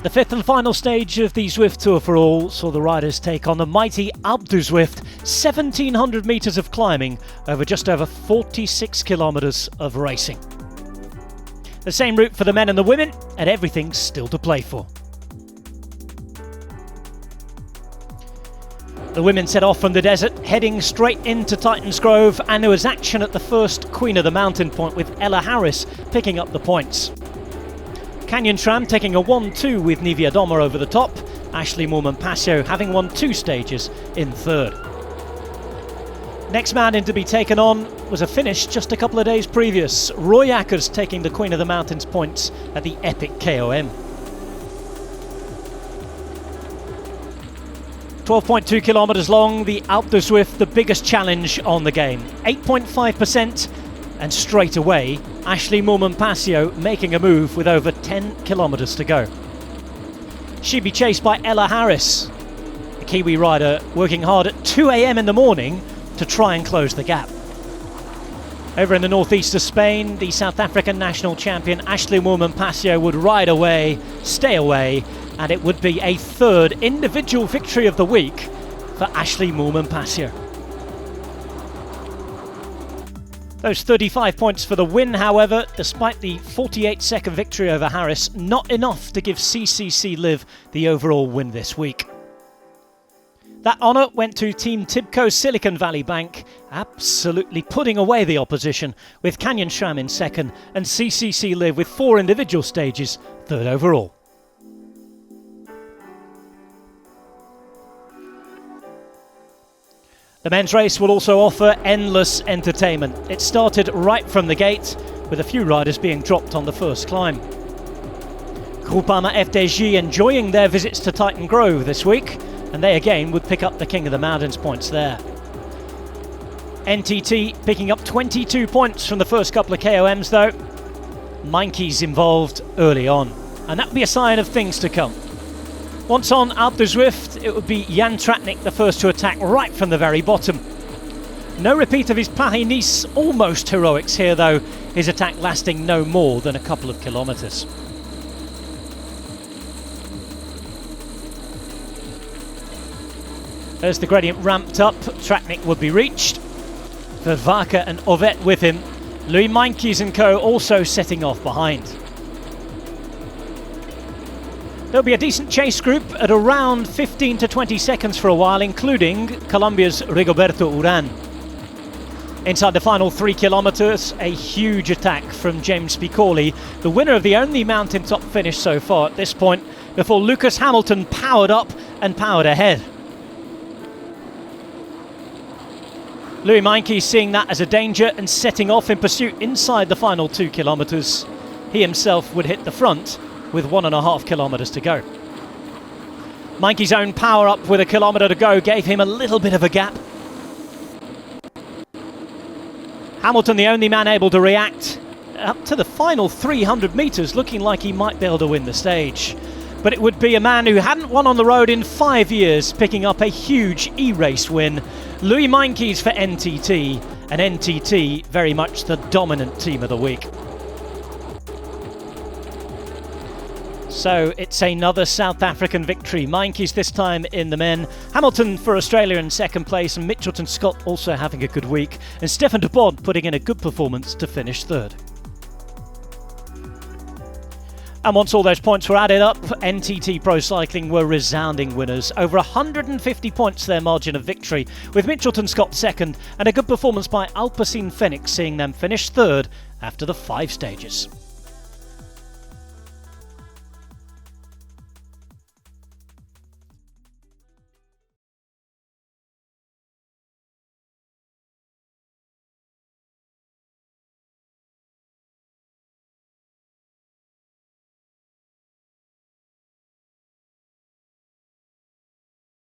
The fifth and final stage of the Zwift Tour For All saw the riders take on the mighty Alp du Zwift, 1,700 metres of climbing over just over 46 kilometres of racing. The same route for the men and the women, and everything's still to play for. The women set off from the desert, heading straight into Titans Grove, and there was action at the first Queen of the Mountain point with Ella Harris picking up the points. Canyon Tram taking a 1-2 with Nivea Doma over the top, ASHLEIGH Moolman PASIO having won 2 stages in third. Next man in to be taken on was a finish just a couple of days previous, Roy Ackers taking the Queen of the Mountains points at the epic KOM. 12.2 kilometres long, the Alp du Zwift, the biggest challenge on the game. 8.5%, and straight away, ASHLEIGH Moolman PASIO making a move with over 10 kilometres to go. She'd be chased by Ella Harris, the Kiwi rider working hard at 2 AM in the morning to try and close the gap. Over in the northeast of Spain, the South African national champion ASHLEIGH Moolman PASIO would ride away, stay away, and it would be a third individual victory of the week for ASHLEIGH Moolman PASIO. Those 35 points for the win, however, despite the 48-second victory over Harris, not enough to give CCC Liv the overall win this week. That honour went to Team Tibco's Silicon Valley Bank, absolutely putting away the opposition, with Canyon Tram in second and CCC Liv with 4 individual stages, third overall. The men's race will also offer endless entertainment. It started right from the gate, with a few riders being dropped on the first climb. Groupama FDJ enjoying their visits to Titan Grove this week, and they again would pick up the King of the Mountains points there. NTT picking up 22 points from the first couple of KOMs though. MEINTJES involved early on, and that would be a sign of things to come. Once on Alp du Zwift, it would be Jan Tratnik the first to attack right from the very bottom. No repeat of his Paris-Nice almost heroics here though, his attack lasting no more than a couple of kilometres. As the gradient ramped up, Tratnik would be reached. Vervaeke and Ovet with him. Louis MEINTJES and co also setting off behind. There'll be a decent chase group at around 15 to 20 seconds for a while, including Colombia's Rigoberto Urán. Inside the final 3 kilometres, a huge attack from James Piccoli, the winner of the only mountaintop finish so far at this point, before Lucas Hamilton powered up and powered ahead. Louis MEINTJES seeing that as a danger and setting off in pursuit inside the final 2 kilometres. He himself would hit the front with 1.5 kilometres to go. MEINTJES' own power up with 1 kilometre to go gave him a little bit of a gap. Hamilton, the only man able to react, up to the final 300 metres, looking like he might be able to win the stage. But it would be a man who hadn't won on the road in 5 years, picking up a huge e-race win. Louis MEINTJES for NTT, and NTT very much the dominant team of the week. So it's another South African victory. MEINTJES this time in the men. Hamilton for Australia in second place, and Mitchelton Scott also having a good week, and Stefan de Bod putting in a good performance to finish third. And once all those points were added up, NTT Pro Cycling were resounding winners. Over 150 points their margin of victory, with Mitchelton Scott second, and a good performance by Alpecin Fenix seeing them finish third after the 5 stages.